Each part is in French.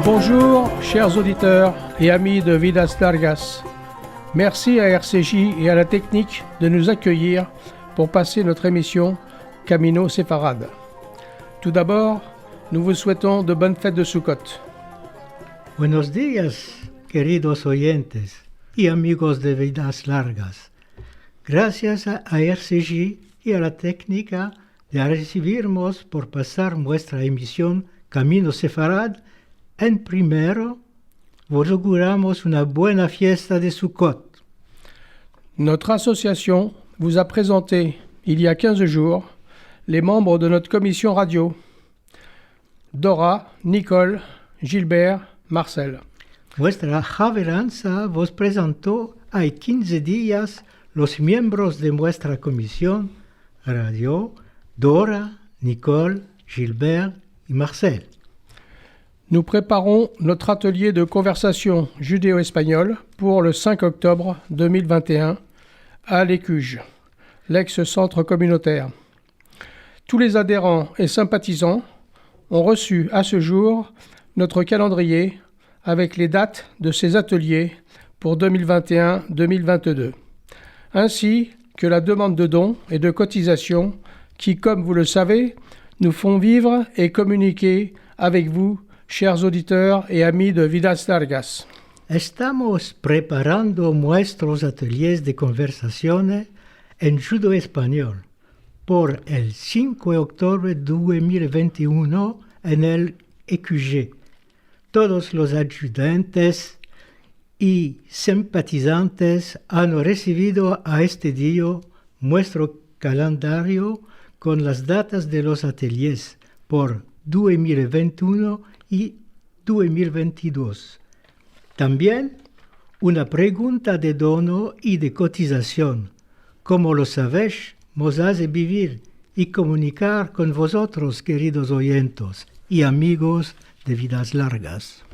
Bonjour, chers auditeurs et amis de Vidas Largas. Merci à RCJ et à la technique de nous accueillir pour passer notre émission Camino Sefarad. Tout d'abord, nous vous souhaitons de bonnes fêtes de Sukkot. Buenos días, queridos oyentes y amigos de Vidas Largas. Gracias a RCJ y a la técnica de recibirnos por pasar nuestra emisión Camino Sefarad. En primero, vous auguramos una buena fiesta de Sukkot. Notre association vous a présenté, il y a 15 jours, les membres de notre commission radio. Dora, Nicole, Gilbert, Marcel. Nuestra javeranza vos presentó hay 15 días los miembros de nuestra comisión radio, Dora, Nicole, Gilbert y Marcel. Nous préparons notre atelier de conversation judéo-espagnole pour le 5 octobre 2021 à l'Écuge, l'ex-centre communautaire. Tous les adhérents et sympathisants ont reçu à ce jour notre calendrier avec les dates de ces ateliers pour 2021-2022, ainsi que la demande de dons et de cotisations qui, comme vous le savez, nous font vivre et communiquer avec vous, chers auditeurs et amis de Vidas Largas. Estamos preparando nuestros ateliers de conversaciones en judo español por el 5 de octubre de 2021 en el EQG. Todos los ayudantes y simpatizantes han recibido a este día nuestro calendario con las datas de los ateliers por 2021 y 2022. También una pregunta de dono y de cotización. Como lo sabéis, nos hace vivir y comunicar con vosotros, queridos oyentes y amigos de Vidas Largas.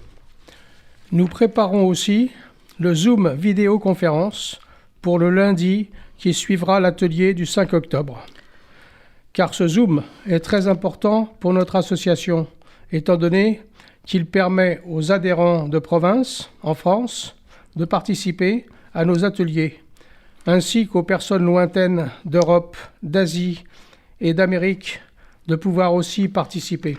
Nous préparons aussi le Zoom vidéoconférence pour le lundi qui suivra l'atelier du 5 octobre. Car ce Zoom est très important pour notre association, étant donné qu'il permet aux adhérents de province, en France, de participer à nos ateliers, ainsi qu'aux personnes lointaines d'Europe, d'Asie et d'Amérique de pouvoir aussi participer.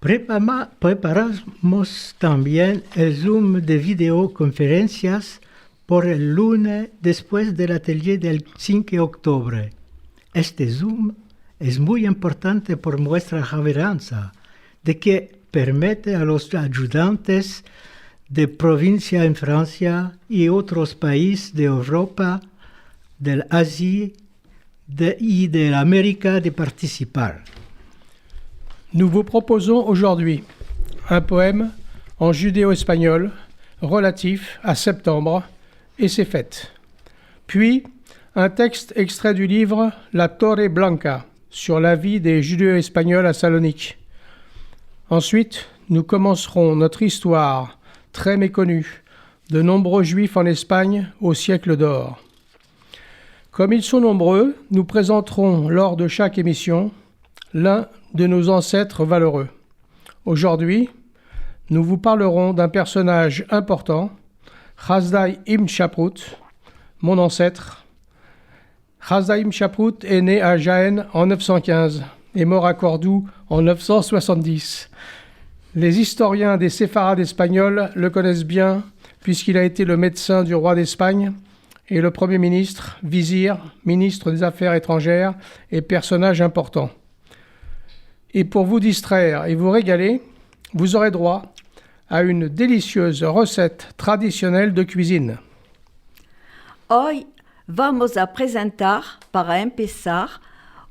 Preparamos también el Zoom de videoconferencias por el lunes después del atelier del 5 de octubre. Este Zoom es muy importante por nuestra javeranza, de que permite a los ayudantes de provincia en Francia y otros países de Europa, del Asie y de América de participar. Nous vous proposons aujourd'hui un poème en judéo-espagnol relatif à septembre et ses fêtes. Puis, un texte extrait du livre La Torre Blanca sur la vie des judéo-espagnols à Salonique. Ensuite, nous commencerons notre histoire très méconnue de nombreux juifs en Espagne au siècle d'or. Comme ils sont nombreux, nous présenterons lors de chaque émission l'un de nos ancêtres valeureux. Aujourd'hui, nous vous parlerons d'un personnage important, Hasdai Ibn Shaprut, mon ancêtre. Hasdai Ibn Shaprut est né à Jaén en 915 et mort à Cordoue en 970. Les historiens des séfarades espagnols le connaissent bien puisqu'il a été le médecin du roi d'Espagne et le Premier ministre, vizir, ministre des Affaires étrangères et personnage important. Et pour vous distraire et vous régaler, vous aurez droit à une délicieuse recette traditionnelle de cuisine. Hoy vamos a presentar, para empezar,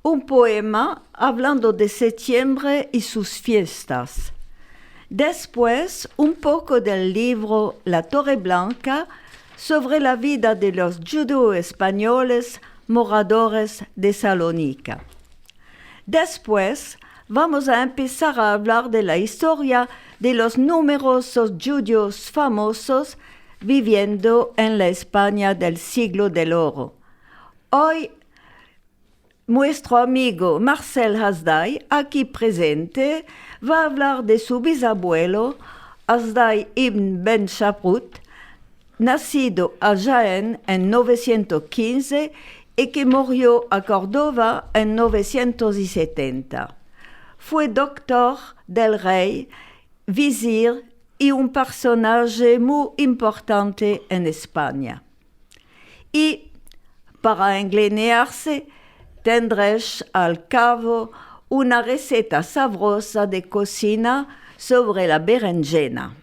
un poema hablando de septiembre y sus fiestas. Después, un poco del libro La Torre Blanca sobre la vida de los judeo-españoles moradores de Salónica. Después, vamos a empezar a hablar de la historia de los numerosos judíos famosos viviendo en la España del siglo del oro. Hoy, nuestro amigo Marcel Hasdai, aquí presente, va a hablar de su bisabuelo, Hasdai ibn Ben Shaprut, nacido a Jaén en 915 y que murió a Córdoba en 970. Fue doctor del rey, visir y un personaje muy importante en España. Y para englenearse, tendréis al cabo una receta sabrosa de cocina sobre la berenjena.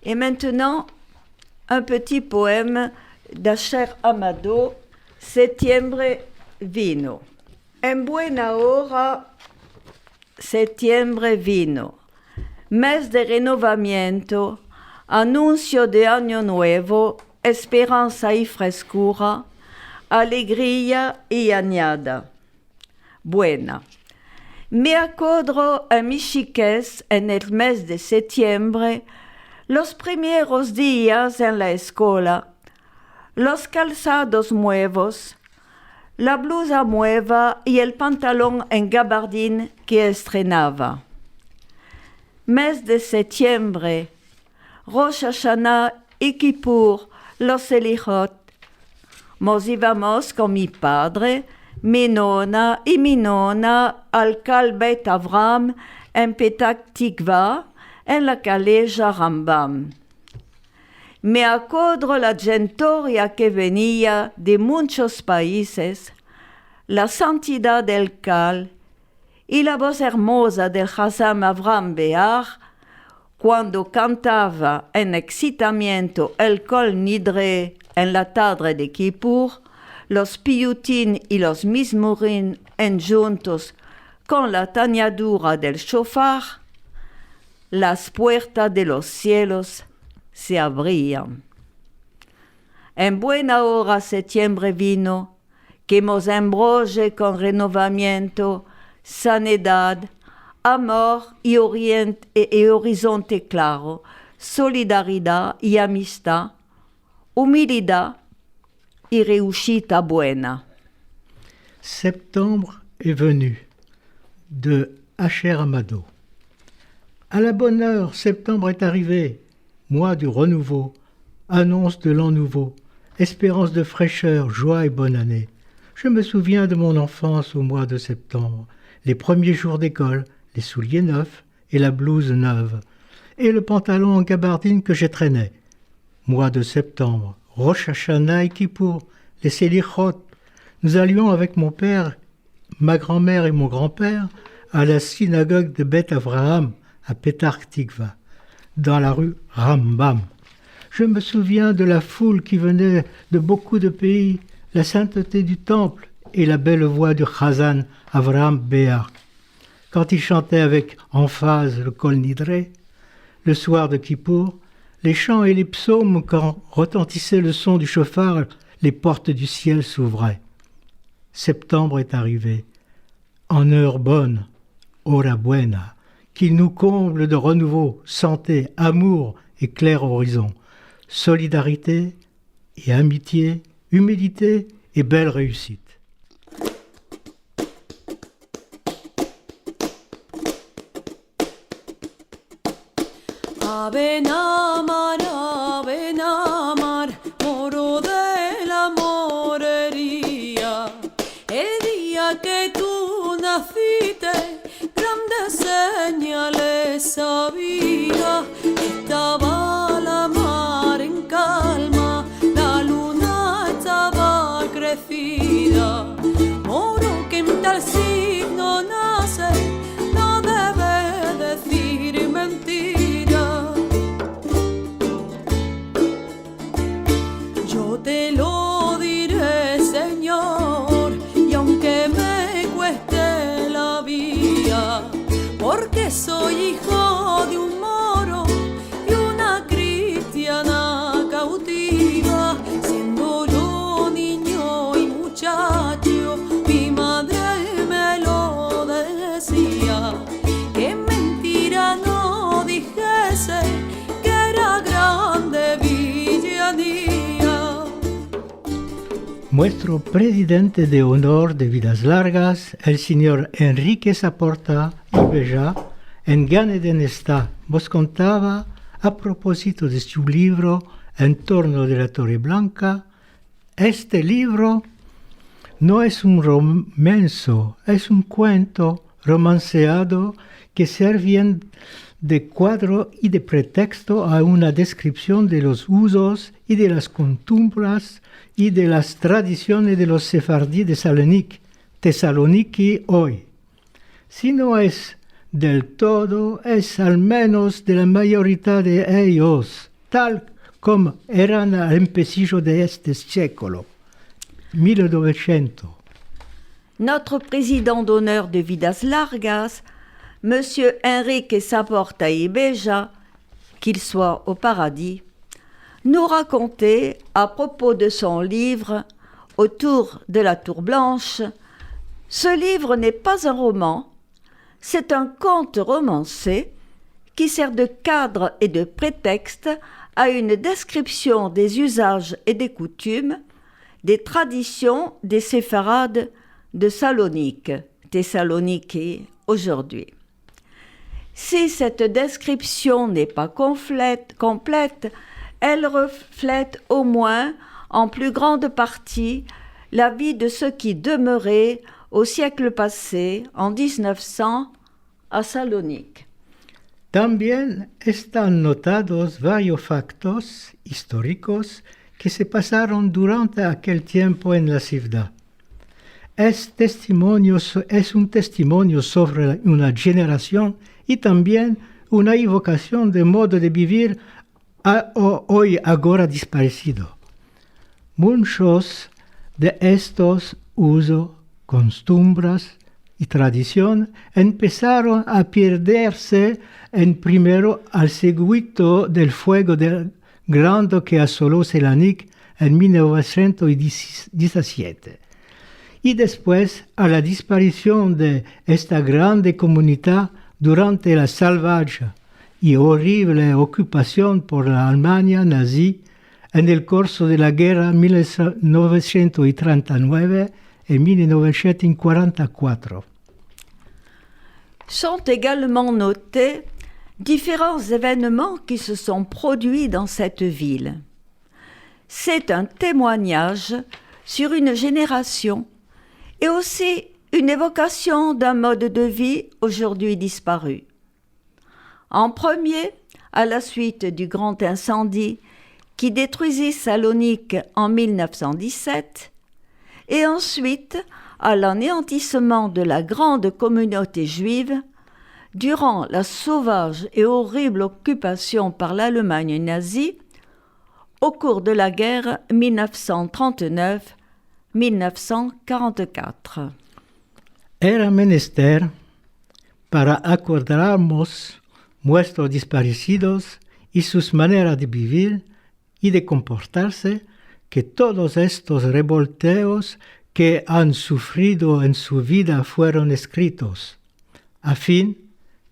Et maintenant, un petit poème d'Asher Amado, Septiembre vino. En buena hora, septiembre vino, mes de renovamiento, anuncio de año nuevo, esperanza y frescura, alegría y añada. Buena. Me acuerdo a mi chiquez en el mes de septiembre, los primeros días en la escuela, los calzados nuevos, la blusa nueva y el pantalón en gabardín que estrenaba. Mes de septiembre, Rosh Hashanah y Kippur, los Selichot. Nos íbamos con mi padre, mi nona y mi nona al Kal Bet Avram en Petah Tikva, en la calleja Rambam. Me acuerdo la gentoria que venía de muchos países, la santidad del Cal y la voz hermosa del Chazam Avram Bear cuando cantaba en excitamiento el Kol Nidre en la tarde de Kippur, los piyutín y los mismurín enjuntos con la tañadura del shofar, las puertas de los cielos se abrían. En buena hora septiembre vino, que nos embrolle con renovamiento, sanidad, amor y horizonte claro, solidaridad y amistad, humildad y réussite buena. Septembre est venu, de Asher Amado. À la bonne heure, septembre est arrivé, mois du renouveau, annonce de l'an nouveau, espérance de fraîcheur, joie et bonne année. Je me souviens de mon enfance au mois de septembre, les premiers jours d'école, les souliers neufs et la blouse neuve, et le pantalon en gabardine que je traînais. Mois de septembre, Rosh Hashanah et Kippour, les Selichot. Nous allions avec mon père, ma grand-mère et mon grand-père à la synagogue de Beth Avraham, à Petah Tikva, dans la rue Rambam. Je me souviens de la foule qui venait de beaucoup de pays, la sainteté du temple et la belle voix du Chazan Avraham Bear. Quand il chantait avec emphase le Kol Nidre, le soir de Kippour, les chants et les psaumes, quand retentissait le son du chauffard, les portes du ciel s'ouvraient. Septembre est arrivé, en heure bonne, hora buena, qu'il nous comble de renouveau, santé, amour et clair horizon, solidarité et amitié, humilité et belle réussite. Ave Namar, moro de la morería. El día que tú naciste, grandes señales había. Estaba la mar en calma, la luna estaba crecida. Moro que en tal signo nace, no debe decir mentira. Yo te lo diré, Señor, y aunque me cueste la vía, porque soy hijo de un moro Nuestro presidente de honor de Vidas Largas, el señor Enrique Saporta y Beja, en Ganeden está, nos contaba a propósito de su libro En torno de la Torre Blanca. Este libro no es un romanzo, es un cuento romanceado que servían de cuadro y de pretexto a una descripción de los usos y de las costumbres y de las tradiciones de los sefardí de Tesaloniki hoy. Si no es del todo, es al menos de la mayoría de ellos, tal como eran al empecillo de este século, 1900. Notre président d'honneur de Vidas Largas, Monsieur Enrique Saporta y Beja, qu'il soit au paradis, nous racontait à propos de son livre Autour de la Tour Blanche. Ce livre n'est pas un roman, c'est un conte romancé qui sert de cadre et de prétexte à une description des usages et des coutumes, des traditions des séfarades de Salonique, Thessaloniki aujourd'hui. Si cette description n'est pas complète, elle reflète au moins en plus grande partie la vie de ceux qui demeuraient au siècle passé, en 1900, à Salonique. También están notados varios factos históricos que se pasaron durante aquel tiempo en la ciudad. Es un testimonio sobre una generación y también una evocación de modo de vivir hoy ahora desaparecido. Muchos de estos usos, costumbres y tradición empezaron a perderse primero al seguito del fuego grande que asoló Selanik en 1917 y después a la desaparición de esta grande comunidad durante la salvaje y horrible ocupación por la Alemania nazi en el curso de la guerra 1939 et 1944. Sont également notés différents événements qui se sont produits dans cette ville. C'est un témoignage sur une génération et aussi une évocation d'un mode de vie aujourd'hui disparu. En premier, à la suite du grand incendie qui détruisit Salonique en 1917, et ensuite à l'anéantissement de la grande communauté juive durant la sauvage et horrible occupation par l'Allemagne nazie au cours de la guerre 1939-1944. Era menester para acordarnos nuestros desaparecidos y sus maneras de vivir y de comportarse, que todos estos revolteos que han sufrido en su vida fueron escritos, a fin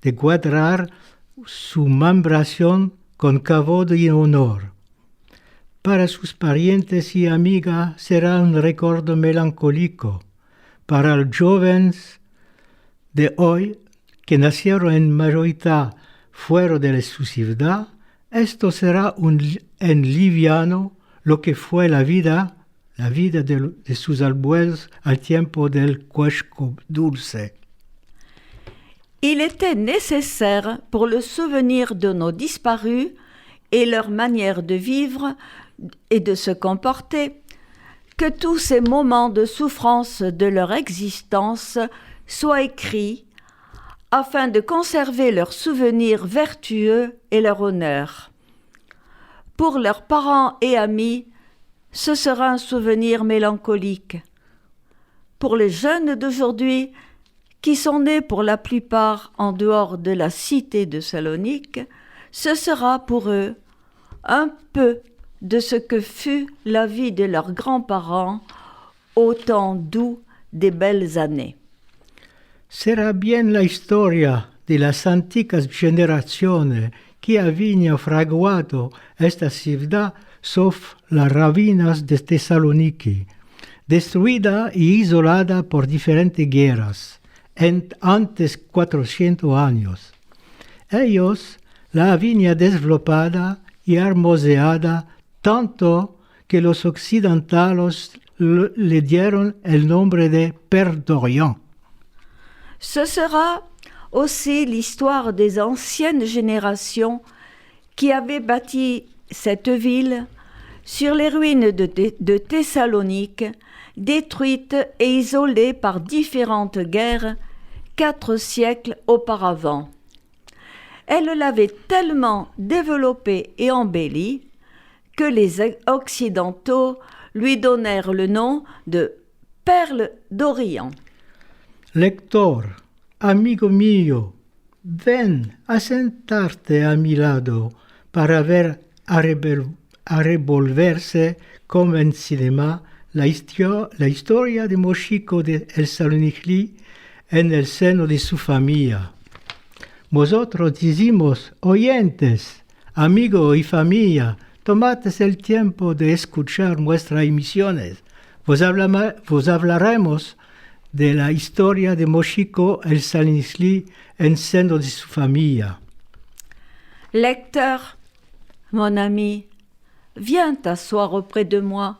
de guardar su membración con cabo y honor. Para sus parientes y amigas será un recuerdo melancólico. Para los jóvenes de hoy, que nacieron en mayoría fuera de su ciudad, esto será en liviano lo que fue la vida de sus abuelos al tiempo del cuesco dulce. Il était nécessaire pour le souvenir de nos disparus et leur manière de vivre et de se comporter, que tous ces moments de souffrance de leur existence soient écrits afin de conserver leurs souvenirs vertueux et leur honneur. Pour leurs parents et amis, ce sera un souvenir mélancolique. Pour les jeunes d'aujourd'hui, qui sont nés pour la plupart en dehors de la cité de Salonique, ce sera pour eux un peu de ce que fut la vie de leurs grands-parents au temps doux des belles années. Será bien la historia de las antiguas generaciones que habían fraguado esta ciudad sobre las ravinas de Tesaloniki, destruida y isolada por diferentes guerras, antes 400 años. Ellos la habían desarrollada y hermoseada tanto que los occidentales le dieron el nombre de Père d'Orient. Ce sera aussi l'histoire des anciennes générations qui avaient bâti cette ville sur les ruines de Thessalonique, détruite et isolée par différentes guerres 4 siècles auparavant. Elle l'avait tellement développée et embellie que les Occidentaux lui donnèrent le nom de Perle d'Orient. Lector, amigo mío, ven a sentarte a mi lado para ver a revolverse como en cinema la historia de Moxico de El Saloniquí en el seno de su familia. Nosotros decimos, oyentes, amigos y familia, tomad el tiempo de escuchar nuestras emisiones. Vos hablaremos de la historia de Moxico El Saloniquí en seno de su familia. Lecteur, mon ami, viens t'asseoir auprès de moi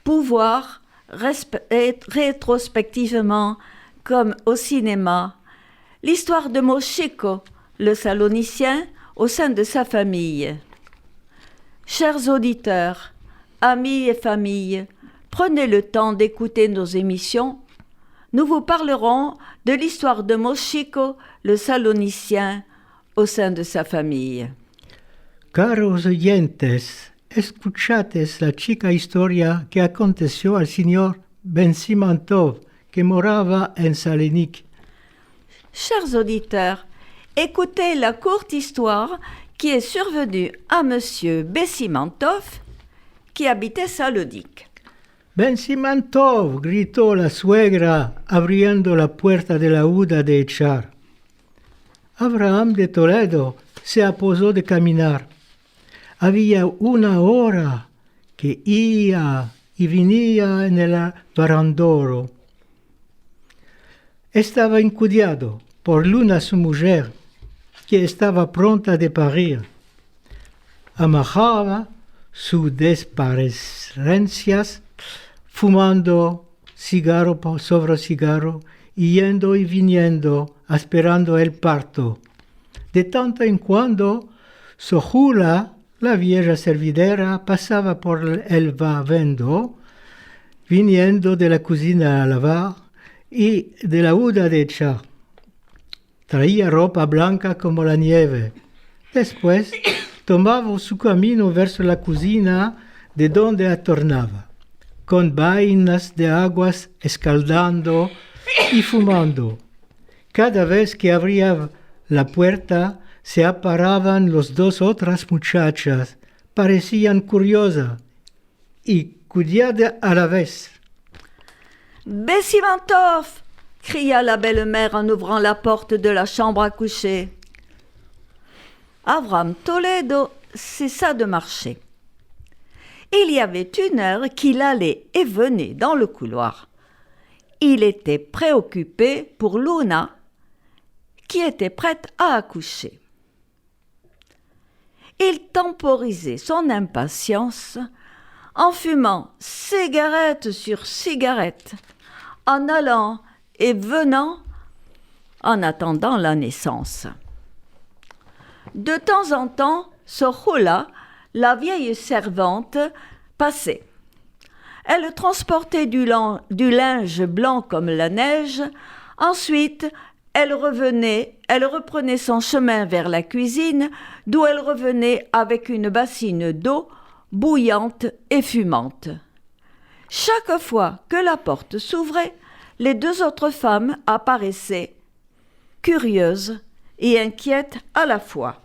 pour voir rétrospectivement, comme au cinéma, l'histoire de Moxico, le Salonicien, au sein de sa famille. Chers auditeurs, amis et familles, prenez le temps d'écouter nos émissions. Nous vous parlerons de l'histoire de Moxico, le Salonicien, au sein de sa famille. Caros oyentes, escuchates la chica historia que aconteció al señor Ben Simantov, que moraba en Salonique. Chers auditeurs, écoutez la courte histoire qui est survenue à Monsieur Bessimantov, qui habitait Salonique. Ben Simantov, gritó la suegra, abriendo la puerta de la huda de echar. Abraham de Toledo se aposó de caminar. Había una hora que iba y venía en el barandoro. Estaba encudiado por Luna su mujer, que estaba pronta de parir. Amajaba sus desparecencias, fumando cigarro sobre cigarro, yendo y viniendo, esperando el parto. De tanto en cuando, Sojula, la vieja servidera, pasaba por el vavendo, viniendo de la cocina a lavar y de la huda de echar. Traía ropa blanca como la nieve. Después, tomaba su camino verso la cocina, de donde atornaba, con vainas de aguas escaldando y fumando. Cada vez que abría la puerta, se aparaban las 2 otras muchachas, parecían curiosas y curiosas a la vez. Bessimantov, cria la belle-mère en ouvrant la porte de la chambre à coucher. Abraham Toledo cessa de marcher. Il y avait 1 heure qu'il allait et venait dans le couloir. Il était préoccupé pour Luna, qui était prête à accoucher. Il temporisait son impatience en fumant cigarette sur cigarette, en allant et venant, en attendant la naissance. De temps en temps, Sojula, la vieille servante, passait. Elle transportait du linge blanc comme la neige. Ensuite, elle reprenait son chemin vers la cuisine, d'où elle revenait avec une bassine d'eau bouillante et fumante. Chaque fois que la porte s'ouvrait, les 2 autres femmes apparaissaient, curieuses et inquiètes à la fois.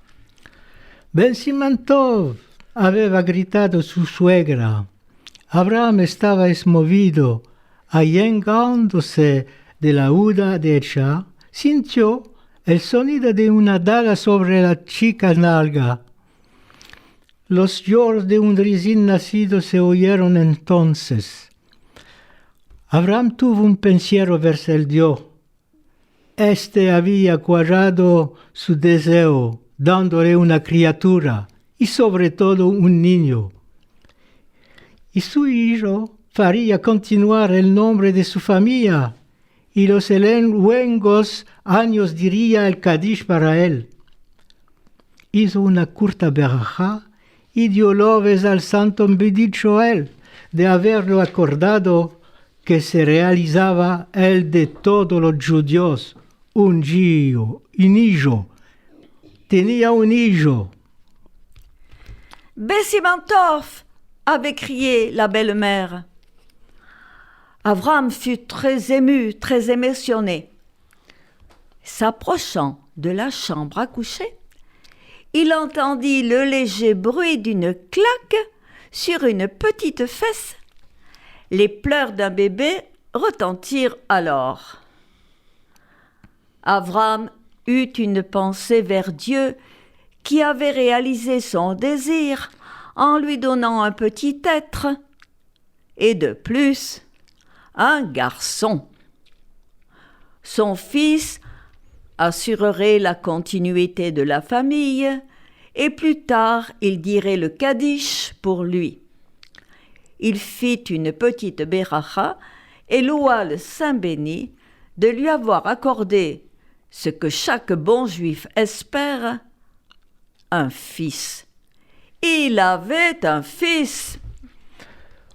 Ben Simantov, aveva gritado su suegra. Abraham estaba esmovido, allegándose de la huda de echar, sintió el sonido de una daga sobre la chica nalga. Los lloros de un recién nacido se oyeron entonces. Abraham tuvo un pensiero verso el Dios. Este había cuadrado su deseo, dándole una criatura y sobre todo un niño. Y su hijo faría continuar el nombre de su familia, y los luengos años diría el Kadish para él. Hizo una corta verajá y dio loves al santo Bendit Joel de haberlo acordado que se realizaba el de todos los judíos, un hijo. Tenía un hijo. Bessimantov, avait crié la belle-mère. Avram fut très ému, très émotionné. S'approchant de la chambre à coucher, il entendit le léger bruit d'une claque sur une petite fesse. Les pleurs d'un bébé retentirent alors. Avram eut une pensée vers Dieu qui avait réalisé son désir en lui donnant un petit être et de plus un garçon. Son fils assurerait la continuité de la famille et plus tard il dirait le Kaddish pour lui. Il fit une petite beracha et loua le Saint béni de lui avoir accordé ce que chaque bon juif espère, un fils. Il avait un fils.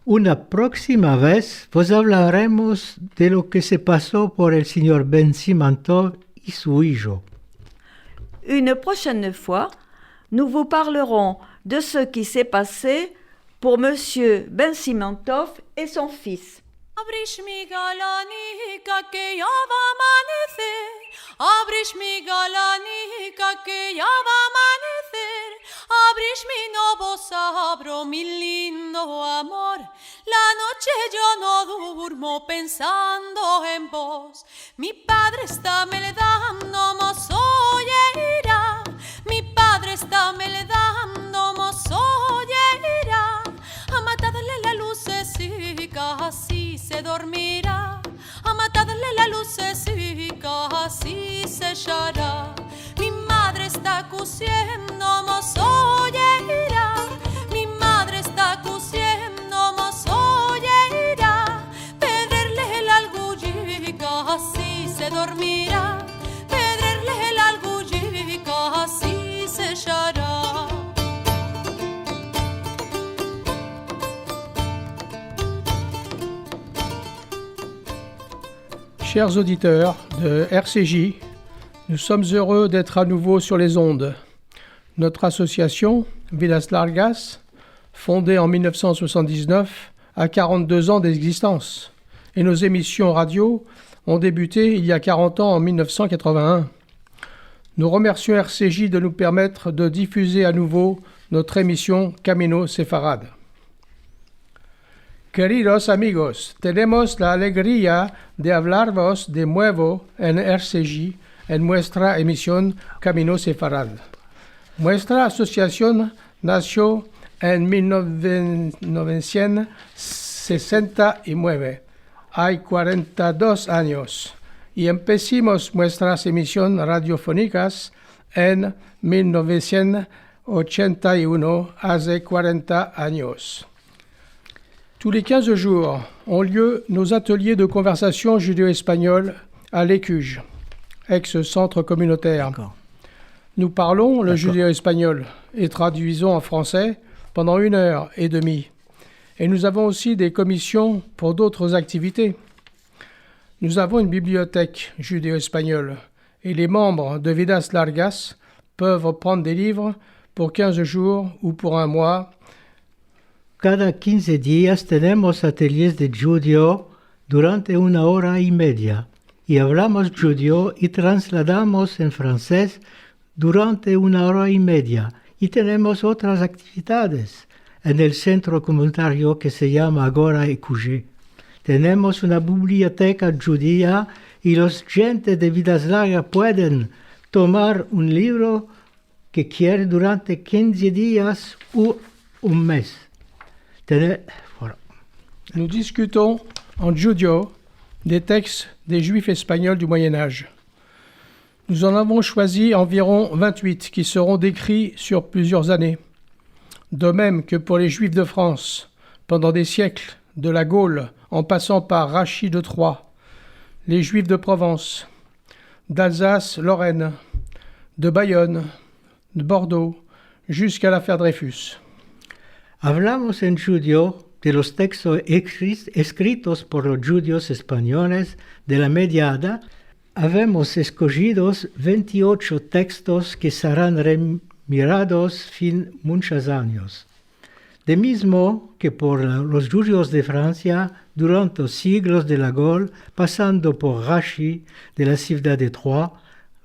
Una próxima vez vos hablaremos de lo que se pasó por el señor Bensimantov y su hijo. Une prochaine fois, nous vous parlerons de ce qui s'est passé pour Monsieur Bensimantov et son fils. Abrish mi galanica que ya va a amanecer. Abrish mi galanica que ya va a amanecer. Abrish mi novos abro mi lindo amor. La noche yo no durmo pensando en vos. Mi padre está me le dando mozoyeira. Mi padre está me le dando mozoyeira. A matarle la lucecica, así se dormirá. A matarle la lucecica, así se echará. Mi madre está cosiendo mozoyeira. Mi madre está cosiendo mozoyeira. Pedrerle la algullica, así se dormirá. Pedrerle la algullica, así se echará. Chers auditeurs de RCJ, nous sommes heureux d'être à nouveau sur les ondes. Notre association, Vidas Largas, fondée en 1979, a 42 ans d'existence. Et nos émissions radio ont débuté il y a 40 ans en 1981. Nous remercions RCJ de nous permettre de diffuser à nouveau notre émission Camino Sefarad. Queridos amigos, tenemos la alegría de hablaros de nuevo en RCJ en nuestra emisión Camino Sefarad. Nuestra asociación nació en 1969, hay 42 años, y empezamos nuestras emisiones radiofónicas en 1981, hace 40 años. Tous les 15 jours ont lieu nos ateliers de conversation judéo-espagnole à l'Écuge, ex-centre communautaire. D'accord. Nous parlons le judéo-espagnol et traduisons en français pendant 1h30. Et nous avons aussi des commissions pour d'autres activités. Nous avons une bibliothèque judéo-espagnole et les membres de Vidas Largas peuvent prendre des livres pour 15 jours ou pour un mois. Cada 15 días tenemos ateliers de judío durante 1 hora y media y hablamos judío y trasladamos en francés durante 1 hora y media y tenemos otras actividades en el centro comunitario que se llama Agora EQG. Tenemos una biblioteca judía y los gentes de Vidas Largas pueden tomar un libro que quieren durante 15 días o un mes. Voilà. Nous discutons en Giudio des textes des Juifs espagnols du Moyen Âge. Nous en avons choisi environ 28 qui seront décrits sur plusieurs années. De même que pour les Juifs de France, pendant des siècles, de la Gaule en passant par Rachid de Troyes, les Juifs de Provence, d'Alsace-Lorraine, de Bayonne, de Bordeaux, jusqu'à l'affaire Dreyfus. Hablamos en judío de los textos escritos por los judíos españoles de la Media Edad. Habemos escogidos 28 textos que serán remirados fin muchos años. De mismo que por los judíos de Francia durante los siglos de la Gaule, pasando por Rachid de la ciudad de Troyes,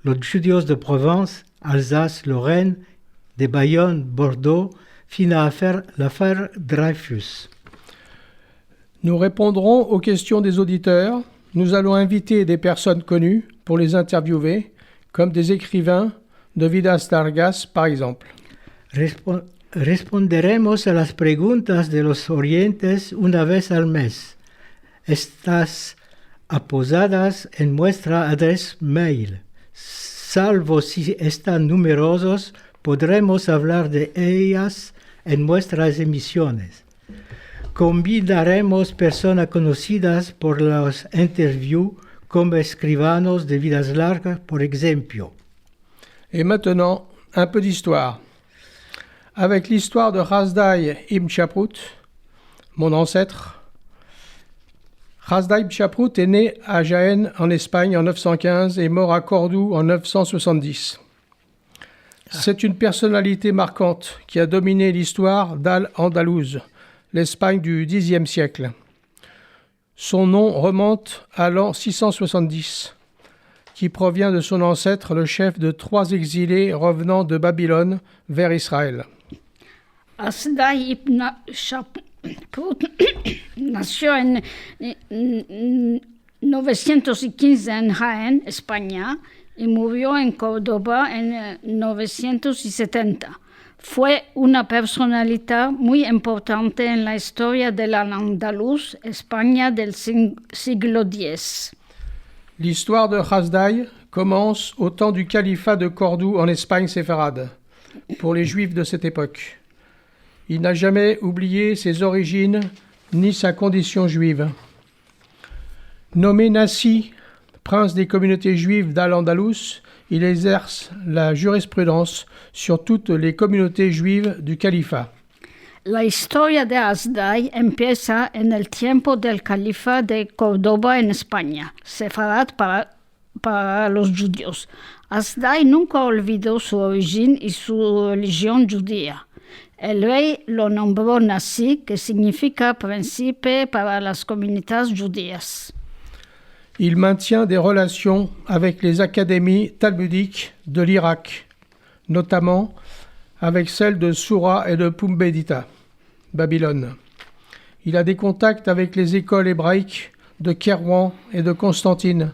los judíos de Provence, Alsace, Lorraine, de Bayonne, Bordeaux, fin à l'affaire Dreyfus. Nous répondrons aux questions des auditeurs. Nous allons inviter des personnes connues pour les interviewer, comme des écrivains de Vidas Largas, par exemple. Responderemos a las preguntas de los oyentes una vez al mes. Estas aposadas en nuestra adresa mail. Salvo si están numerosos, podremos hablar de ellas en nuestras emisiones. Convidaremos personas conocidas por las interviews como escribanos de Vidas Largas, por ejemplo. Et maintenant, un peu d'histoire. Avec l'histoire de Hasdai ibn Shaprut, mon ancêtre, Hasdai ibn Shaprut est né à Jaén en Espagne en 915 et mort à Cordoue en 970. C'est une personnalité marquante qui a dominé l'histoire d'Al-Andalouse, l'Espagne du Xe siècle. Son nom remonte à l'an 670, qui provient de son ancêtre, le chef de 3 exilés revenant de Babylone vers Israël. Hasdai ibn Shaprut nació en 915 en Jaén, España, y murió en Córdoba en 970. Fue una personalidad muy importante en la historia de la Andaluz, España del siglo X. L'histoire de Hasdai commence au temps du califat de Cordoue en Espagne séfarade, pour les Juifs de cette époque. Il n'a jamais oublié ses origines ni sa condition juive. Nommé Nassi, prince des communautés juives d'Al-Andalus, il exerce la jurisprudence sur toutes les communautés juives du califat. La historia de Hasdai empieza en el tiempo del califa de Córdoba en España, sefarad para los judíos. Hasdai nunca olvidó su origen y su religión judía. El rey lo nombró Nassi, que significa príncipe para las comunidades judías. Il maintient des relations avec les académies talmudiques de l'Irak, notamment avec celles de Soura et de Pumbedita, Babylone. Il a des contacts avec les écoles hébraïques de Kairouan et de Constantine,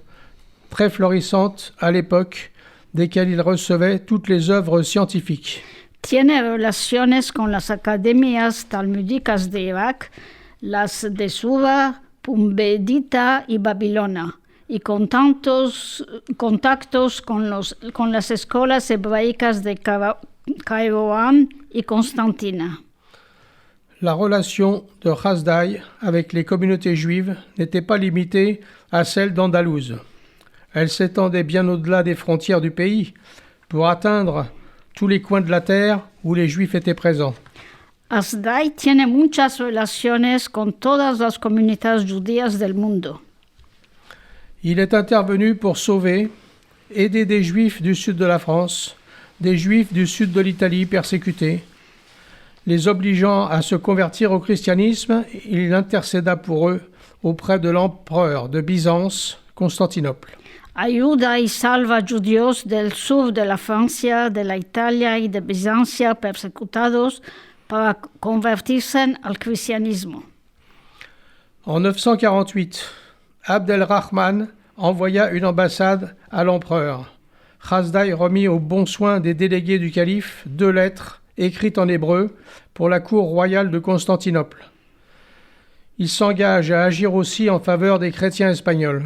très florissantes à l'époque, desquelles il recevait toutes les œuvres scientifiques. Tiene relaciones con las academias talmúdicas de Irak, las de Sura, Pumbedita y Babilonia, y contactos con las escuelas hebraicas de Kairouan y Constantina. La relation de Hasdai avec les communautés juives n'était pas limitée à celle d'Andalouse. Elle s'étendait bien au-delà des frontières du pays pour atteindre tous les coins de la terre où les Juifs étaient présents. Hasdai tiene muchas relaciones con todas las comunidades judías del mundo. Il est intervenu pour sauver, aider des Juifs du sud de la France, des Juifs du sud de l'Italie persécutés. Les obligeant à se convertir au christianisme, il intercéda pour eux auprès de l'empereur de Byzance, Constantinople. Ayuda y salva judíos del sur de la Francia, de la Italia y de Bizancia persecutados para convertirse al cristianismo. En 948, Abd el-Rahman envoya une ambassade à l'empereur. Hasdai remit au bon soin des délégués du calife 2 lettres écrites en hébreu pour la cour royale de Constantinople. il s'engage à agir aussi en faveur des chrétiens espagnols.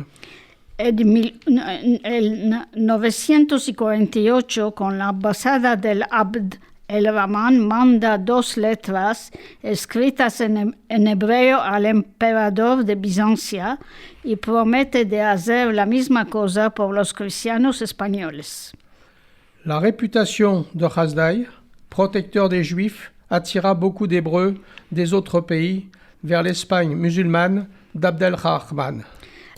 En 1948, con la embajada del Abd el-Rahman manda 2 letras escritas en hebreo al emperador de Bizancia y promete de hacer la misma cosa por los cristianos españoles. La réputation de Hasdai, protecteur des Juifs, attira beaucoup d'Hébreux des autres pays vers l'Espagne musulmane d'Abd el-Rahman.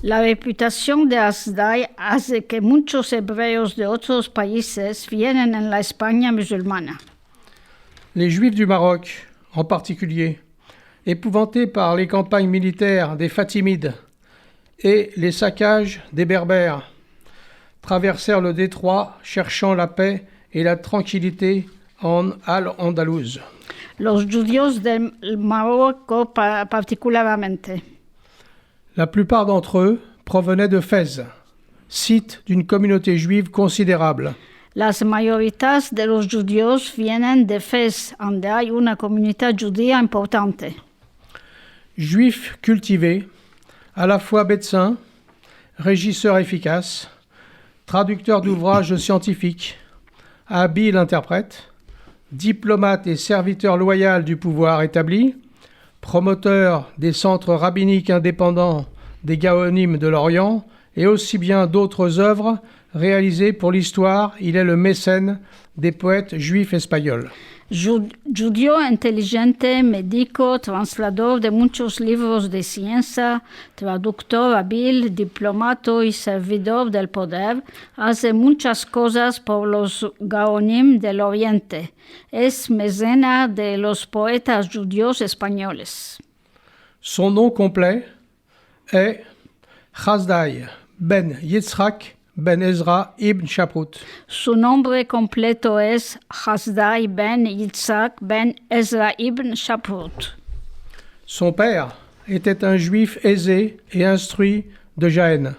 La reputación de Hasdai hace que muchos hebreos de otros países vienen en la España musulmana. Les Juifs du Maroc, en particulier, épouvantés par les campagnes militaires des Fatimides et les saccages des Berbères, traversèrent le détroit cherchant la paix et la tranquillité en Al-Andalouse. Los judíos del Marruecos particularmente. La plupart d'entre eux provenaient de Fès, site d'une communauté juive considérable. Las mayoritas de los judíos vienen de Fez, donde hay una comunidad judía importante. Juifs cultivés, à la fois médecins, régisseurs efficaces, traducteurs d'ouvrages scientifiques, habiles interprètes, diplomates et serviteurs loyaux du pouvoir établi, promoteurs des centres rabbiniques indépendants des Gaonim de l'Orient et aussi bien d'autres œuvres réalisées pour l'histoire, il est le mécène des poètes juifs espagnols. Judío inteligente, médico, translador de muchos libros de ciencia, traductor hábil, diplomato y servidor del poder, hace muchas cosas por los Gaonim del Oriente. Es mecena de los poetas judíos españoles. Son nom complet est Hasdai ben Yitzhak ben Ezra ibn Shaprut. Su nombre completo es Hasdai ben Yitzhak ben Ezra ibn Shaprut. Son père était un juif aisé et instruit de Jaën.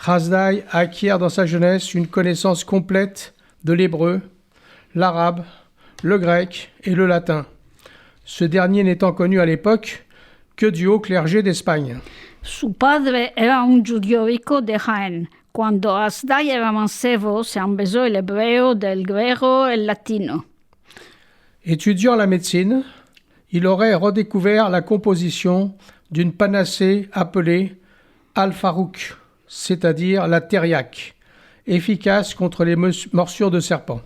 Hasdai acquiert dans sa jeunesse une connaissance complète de l'hébreu, l'arabe, le grec et le latin. Ce dernier n'étant connu à l'époque que du haut clergé d'Espagne. Su padre era un judío rico de Jaén. Cuando Hasdai era mancebo, se empezó el hebreo, del griego, el latino. Étudiant la médecine, il aurait redécouvert la composition d'une panacée appelée al-farouk, c'est-à-dire la thériaque, efficace contre les morsures de serpents.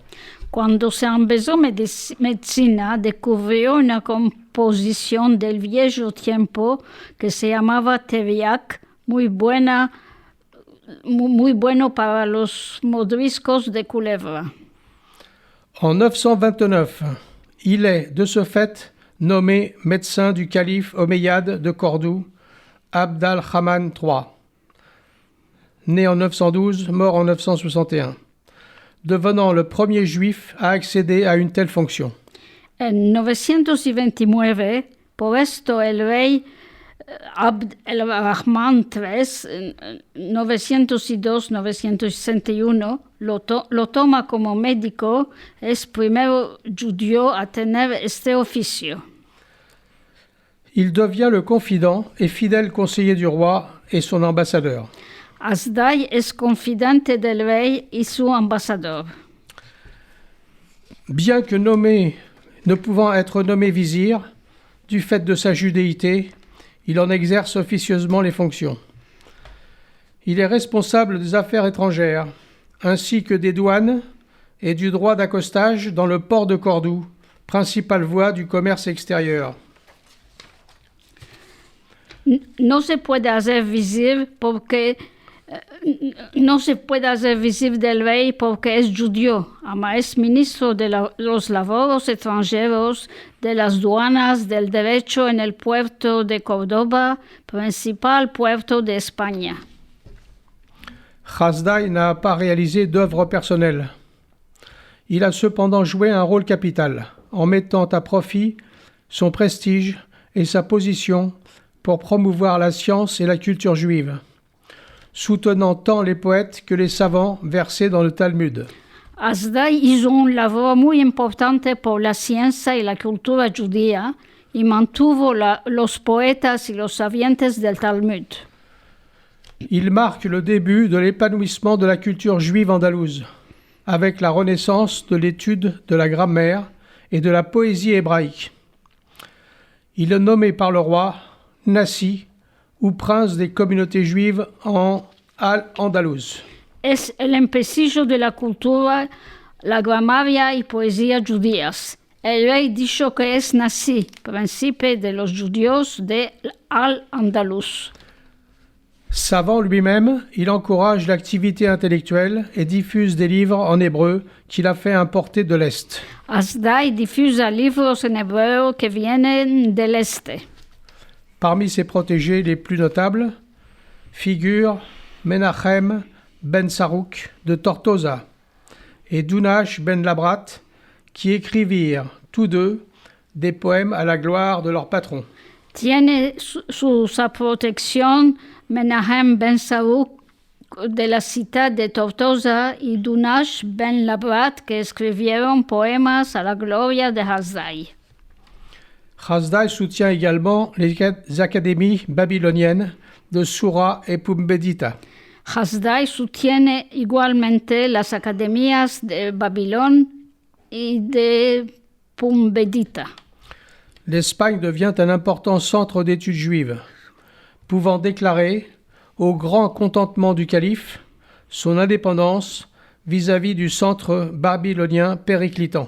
Cuando se empezó medicina, descubrió una composición del viejo tiempo que se llamaba thériaque, muy bueno para los mordiscos de culebra. En 929, il est de ce fait nommé médecin du calife omeyyade de Cordoue, Abd al-Rahman III, né en 912, mort en 961, devenant le premier juif à accéder à une telle fonction. En 929, por esto el rey Abd el-Rahman III, 902-961, lo toma como médico, es primero judío a tener este oficio. Il devient le confident et fidèle conseiller du roi et son ambassadeur. Hasdai es confidente del rey y su ambassadeur. Bien que nommé, ne pouvant être nommé vizir, du fait de sa judéité, il en exerce officieusement les fonctions. Il est responsable des affaires étrangères, ainsi que des douanes et du droit d'accostage dans le port de Cordoue, principale voie du commerce extérieur. No se puede hacer visible del rey porque es judío, ama es ministro de los labores extranjeros, de las aduanas, del derecho en el puerto de Córdoba, principal puerto de España. Hasdai n'a pas réalisé d'œuvre personnelle. Il a cependant joué un rôle capital en mettant à profit son prestige et sa position pour promouvoir la science et la culture juive, soutenant tant les poètes que les savants versés dans le Talmud. Hasdai hizo un labor muy importante por la ciencia y la cultura judía y mantuvo los poetas y los sabientes del Talmud. Il marque le début de l'épanouissement de la culture juive andalouse, avec la renaissance de l'étude de la grammaire et de la poésie hébraïque. Il est nommé par le roi Nassi ou prince des communautés juives en Al-Andalus. Es el empecillo de la cultura, la gramática y poesía judías. El rey dijo que es Nassi, príncipe de los judíos de Al-Andalus. Savant lui-même, il encourage l'activité intellectuelle et diffuse des livres en hébreu qu'il a fait importer de l'Est. Hasdai difusa libros en hebreo que vienen del este. Parmi ses protégés les plus notables figurent Menachem ben Sarouk de Tortosa et Dunash ben Labrat, qui écrivirent tous deux des poèmes à la gloire de leur patron. Tiene sous sa protection Menahem ben Sarouk de la ciudad de Tortosa y Dunash ben Labrat, que escribieron poemas a la gloria de Hasdai. Hasdai soutient également les académies babyloniennes de Soura et Pumbedita. Hasdai sostiene igualmente las academias de Babilón y de Pumbedita. L'Espagne devient un important centre d'études juives, pouvant déclarer, au grand contentement du calife, son indépendance vis-à-vis du centre babylonien périclitant.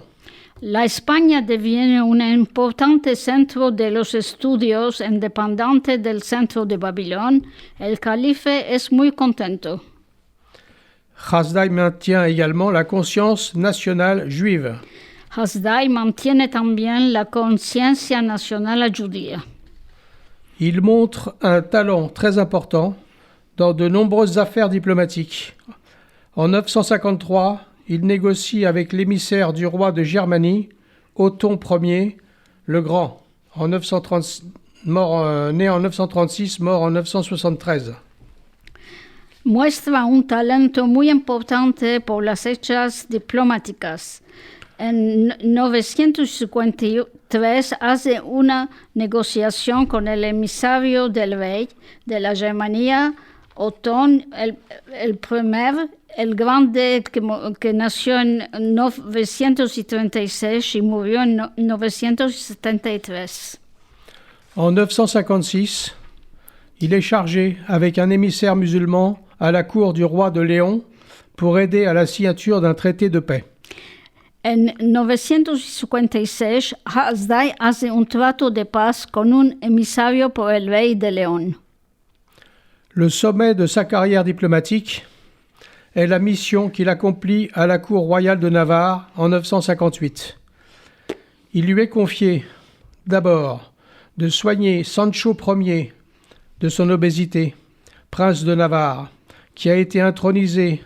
La España devient un importante centro de los estudios independiente del centro de Babilón. El calife es muy contento. Hasdai maintient également la conscience nationale juive. Hasdai mantiene también la conciencia nacional judía. Il montre un talent très important dans de nombreuses affaires diplomatiques. En 953, il négocie avec l'émissaire du roi de Germanie, Othon Ier le Grand, né en 936, mort en 973. Muestra un talento muy importante por las hechas diplomáticas. En 953 hace una negociación con el emisario del rey de la Germania, Othon el primer, el grande que nació en 936 y murió en 973. En 956, il est chargé avec un émissaire musulman à la cour du roi de Léon pour aider à la signature d'un traité de paix. En 956, Hasdai hace un trato de paz con un emisario por el rey de León. Le sommet de sa carrière diplomatique est la mission qu'il accomplit à la cour royale de Navarre en 958. Il lui est confié, d'abord, de soigner Sancho Ier de son obésité, prince de Navarre, qui a été intronisé,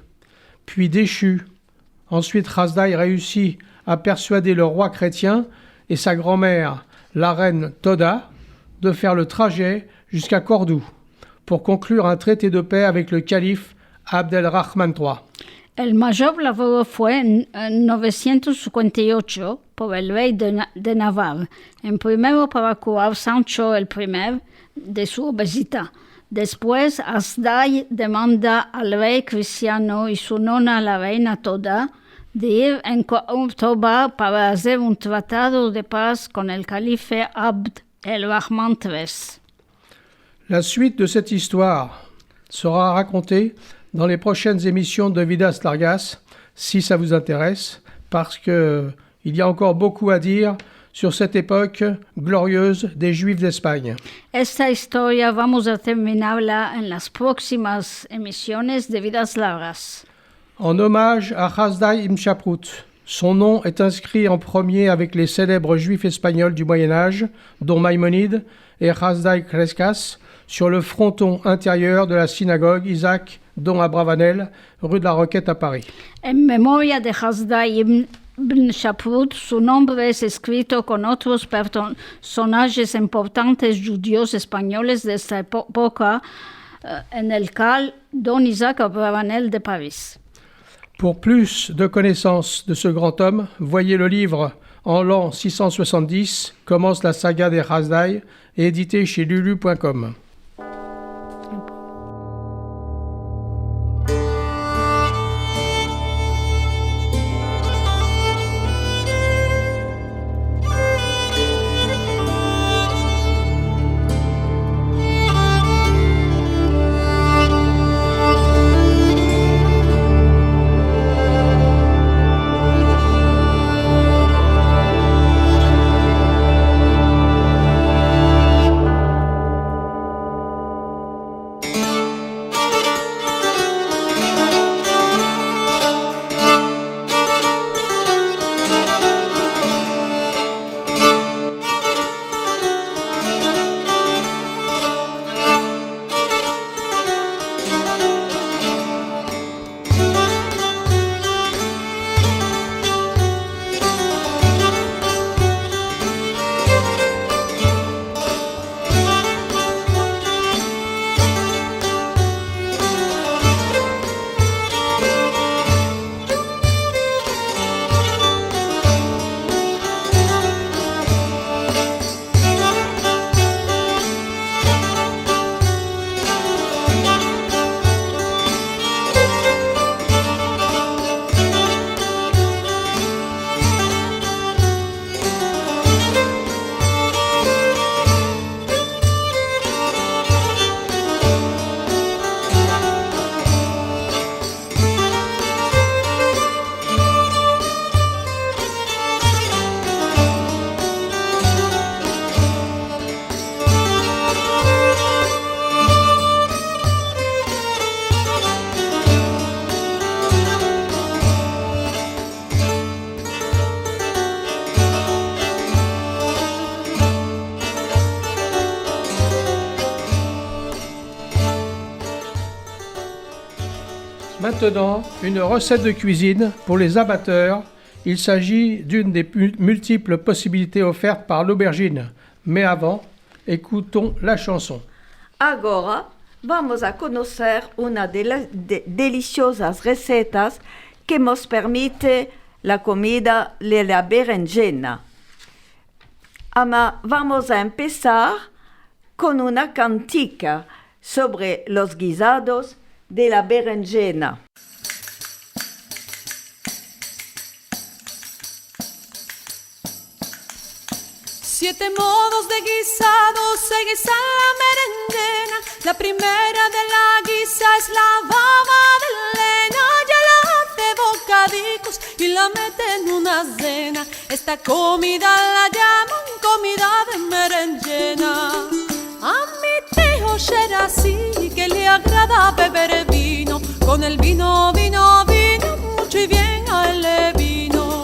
puis déchu. Ensuite, Hasdai réussit à persuader le roi chrétien et sa grand-mère, la reine Toda, de faire le trajet jusqu'à Cordoue pour conclure un traité de paix avec le calife Abdelrahman III. El mayor labor fue en 958 por el rey de Navarra, en primero para curar Sancho I de su obesidad. Después, Hasdai demanda al rey cristiano y su nona, la reina Toda, de ir en Córdoba para hacer un tratado de paz con el calife Abd el-Rahman III. La suite de cette histoire sera racontée dans les prochaines émissions de Vidas Largas, si ça vous intéresse, parce qu'il y a encore beaucoup à dire sur cette époque glorieuse des Juifs d'Espagne. Esta historia vamos a terminarla en las próximas emisiones de Vidas Largas. En hommage à Hasdai ibn Shaprut, son nom est inscrit en premier avec les célèbres Juifs espagnols du Moyen-Âge, dont Maïmonide et Hasdai Crescas, sur le fronton intérieur de la synagogue Isaac Don Abravanel, rue de la Roquette à Paris. En memoria de Hasdai ibn Shaprut, su nombre es escrito con otros personajes importantes judíos españoles de esta época en el cal Don Isaac Abravanel de Paris. Pour plus de connaissances de ce grand homme, voyez le livre En l'an 670 commence la saga des Hasdai, éditée chez lulu.com. Maintenant, une recette de cuisine pour les amateurs. Il s'agit d'une des multiples possibilités offertes par l'aubergine. Mais avant, écoutons la chanson. Agora vamos a conocer una de las deliciosas recetas que nos permite la comida de la berenjena. Vamos a empezar con una cantica sobre los guisados de la berenjena. Siete modos de guisado se guisa la berenjena. La primera de la guisa es la baba de lena. Ya la hace bocadicos y la mete en una cena. Esta comida la llaman comida de berenjena. A mi tío Sherazi que le agrada beber vino. Con el vino, mucho y bien a él le vino.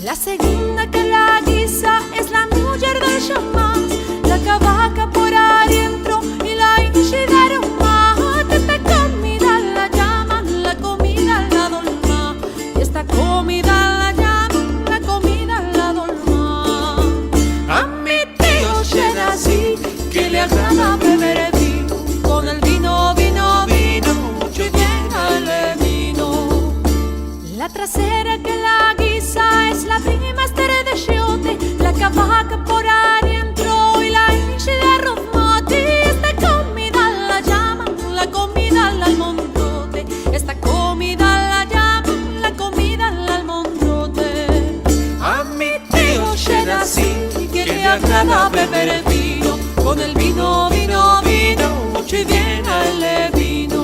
La segunda que la guisa es la mujer del chamán. La cavaca por adentro y la inchidera mate. Esta comida la llaman la comida la dolma. Y esta comida la llaman la comida la dolma. A mi tío Sherazi que le agrada beber vino. Con el vino, mucho y bien al vino. La trasera que la guisa es la prima estere de chiote. La cavaca por adentro y la hinche de arroz mate. Esta comida la llaman la comida al montote. Esta comida la llaman la comida al montote. A mi tío Sherazi que le agrada beber vino. Con el vino, mucho y bien al vino.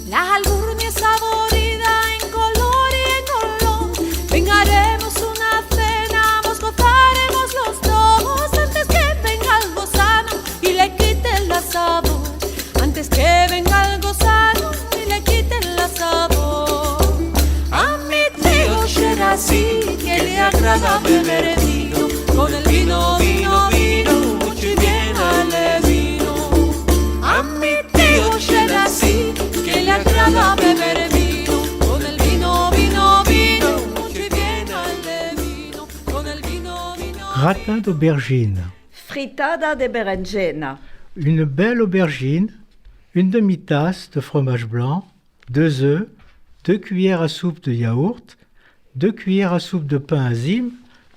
La alburnia saborida en color y en olor. Vengaremos una cena, nos gozaremos los dos. Antes que venga algo sano y le quite el sabor. Antes que venga algo sano y le quite el sabor. A mi tío Sherazi que le agrada beber vino. Con el vino, mucho y bien al vino. A mi tío Sherazi que le agrada beber vino. Con el vino, mucho y bien al vino. Con el vino, Gratin d'aubergine. Fritada de berenjena. Une belle aubergine, une demi-tasse de fromage blanc, 2 œufs, 2 cuillères à soupe de yaourt, 2 cuillères à soupe de pain azime,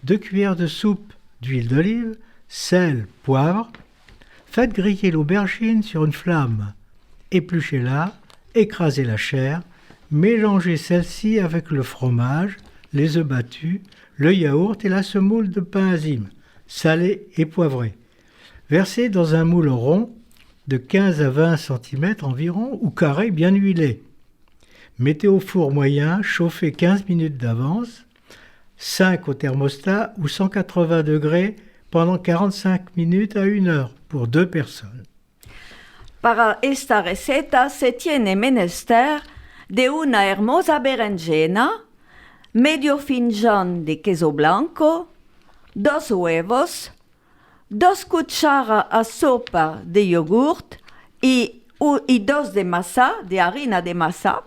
2 cuillères de soupe d'huile d'olive, sel, poivre. Faites griller l'aubergine sur une flamme. Épluchez-la, écrasez la chair, mélangez celle-ci avec le fromage, les œufs battus, le yaourt et la semoule de pain azime, salé et poivré. Versez dans un moule rond de 15 à 20 cm environ ou carré bien huilé. Mettez au four moyen, chauffez 15 minutes d'avance, 5 au thermostat ou 180 degrés pendant 45 minutes à 1 heure pour 2 personnes. Para esta receta se tiene menester de una hermosa berenjena, medio finjan de queso blanco, 2 huevos, 2 cucharas a sopa de yogurt y 2 de masa, de harina de masa,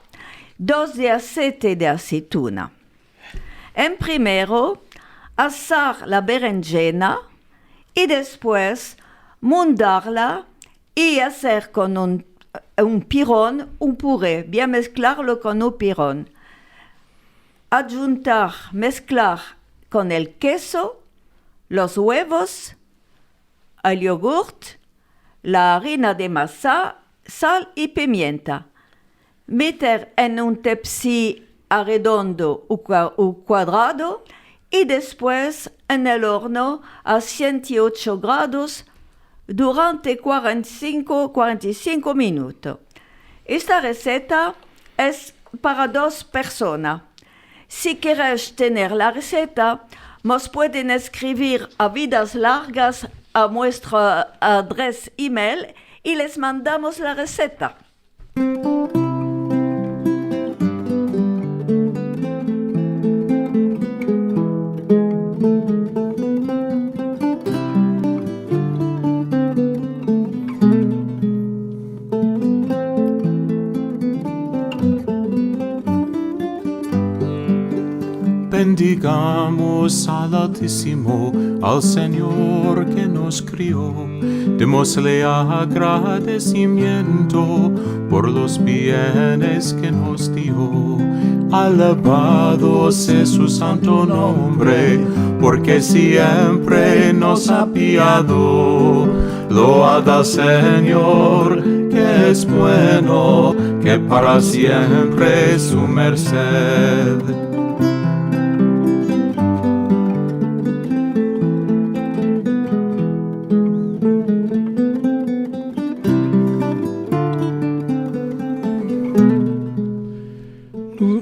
2 de aceite de aceituna. En primero, asar la berenjena y después mundarla y hacer con un pirón un puré, bien mezclarlo con un pirón. Mezclar con el queso, los huevos, el yogurt, la harina de masa, sal y pimienta. Meter en un tepsi arredondo o cuadrado y después en el horno a 108 grados durante 45 minutos. Esta receta es para 2 personas. Si queréis tener la receta, nos pueden escribir a Vidas Largas a nuestra adresa email y les mandamos la receta. Bendigamos al Altísimo, al Señor que nos crió. Démosle agradecimiento por los bienes que nos dio. Alabado sea su santo nombre, porque siempre nos ha guiado. Load al Señor, que es bueno, que para siempre es su merced.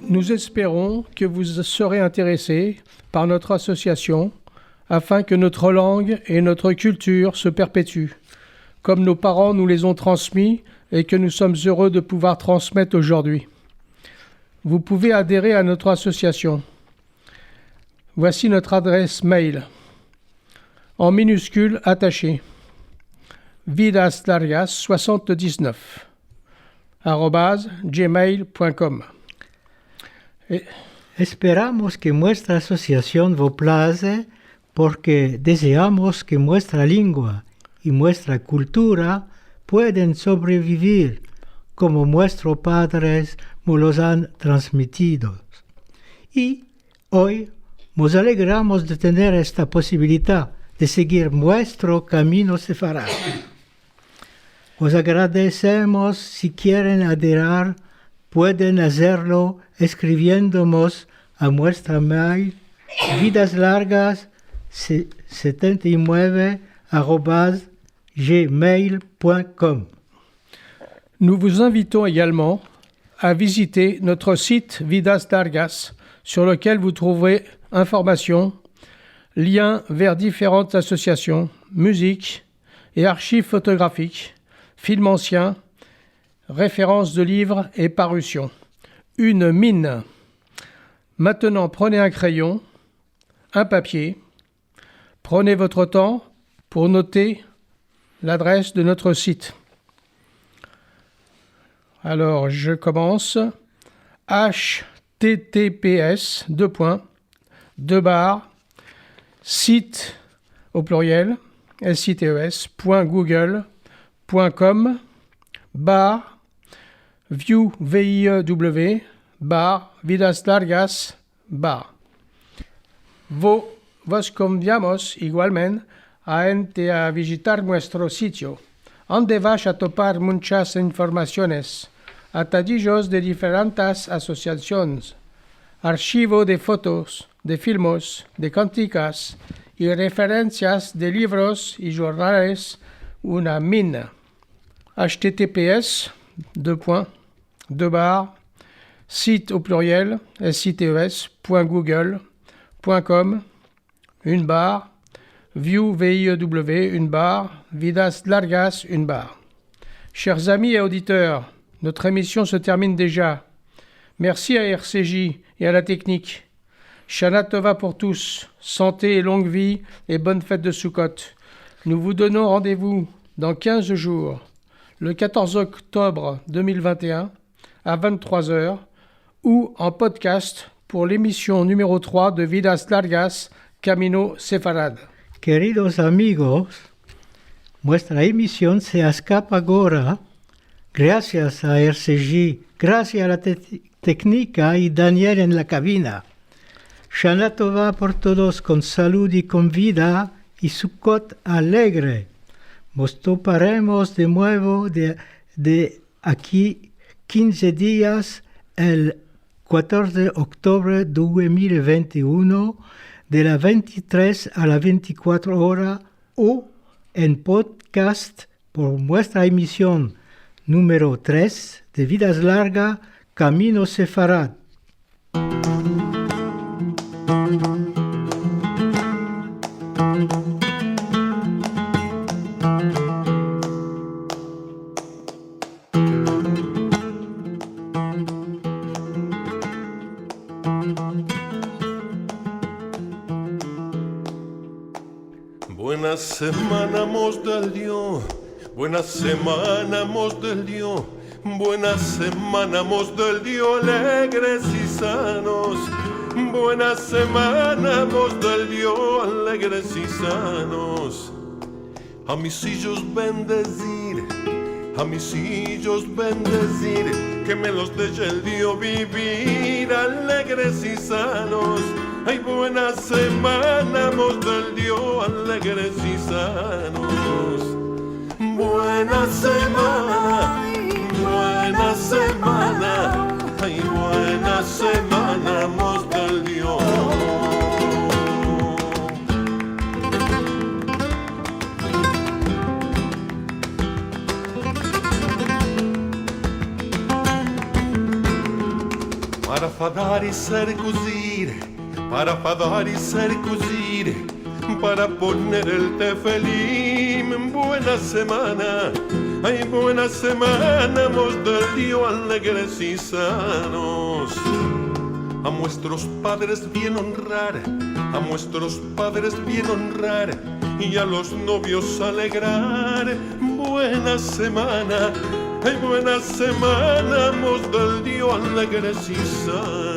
Nous espérons que vous serez intéressés par notre association afin que notre langue et notre culture se perpétuent, comme nos parents nous les ont transmis et que nous sommes heureux de pouvoir transmettre aujourd'hui. Vous pouvez adhérer à notre association. Voici notre adresse mail. En minuscules attachées. vidaslargas79 @gmail.com. Esperamos que nuestra asociación vos place porque deseamos que nuestra lengua y nuestra cultura pueden sobrevivir como nuestros padres nos los han transmitido. Y hoy nos alegramos de tener esta posibilidad de seguir nuestro camino sefarad. Os agradecemos. Si quieren adherir, pueden hacerlo escribiéndonos a nuestra mail vidaslargas79@gmail.com. Nous vous invitons également à visiter notre site Vidas Largas, sur lequel vous trouverez informations, liens vers différentes associations, musique et archives photographiques, films anciens, références de livres et parutions. Une mine. Maintenant, prenez un crayon, un papier, prenez votre temps pour noter l'adresse de notre site. Alors, je commence. https site au pluriel sites.google.com view VIEW Vidas Largas Vos conviamos igualmente a visitar nuestro sitio, donde vas a topar muchas informaciones, atadillos de diferentes asociaciones, archivo de fotos, de filmes, de canticas y referencias de libros y jornales, una mina. https://site au pluriel sites.google.com view vidas largas Chers amis et auditeurs, notre émission se termine déjà. Merci à RCJ et à la technique. Shana Tova pour tous, santé et longue vie et bonne fête de Sukkot. Nous vous donnons rendez-vous dans 15 jours, le 14 octobre 2021 à 23h ou en podcast pour l'émission numéro 3 de Vidas Largas Camino Sefarad. Queridos amigos, nuestra emisión se escapa ahora gracias a RCJ, gracias a la técnica y Daniel en la cabina. Shana Tova por todos con salud y con vida y Sukkot alegre. Nos toparemos de nuevo de aquí 15 días el 14 de octubre 2021 de las 23 a las 24 horas o en podcast por nuestra emisión número 3 de Vidas Largas Camino Sefarad. Buena semana, mos del Dios. Buena semana, mos del Dios. Buena semana, mos del Dios, alegres y sanos. Buena semana, mos del Dios, alegres y sanos. A mis hijos bendecir, a mis hijos bendecir, que me los deje el Dios vivir, alegres y sanos. Ay, buena semana, mos del Dios, alegres y sanos. Buena semana, buena semana, ay, buena semana, mos del Dios. Para fadar y circuncir, para fadar y circuncir, para poner el tefelim. Buena semana, ay, buena semana, mos del Dios, alegres y sanos. A nuestros padres bien honrar, a nuestros padres bien honrar, y a los novios alegrar. Buena semana, ay, buena semana, mos del Dios, alegres y sanos.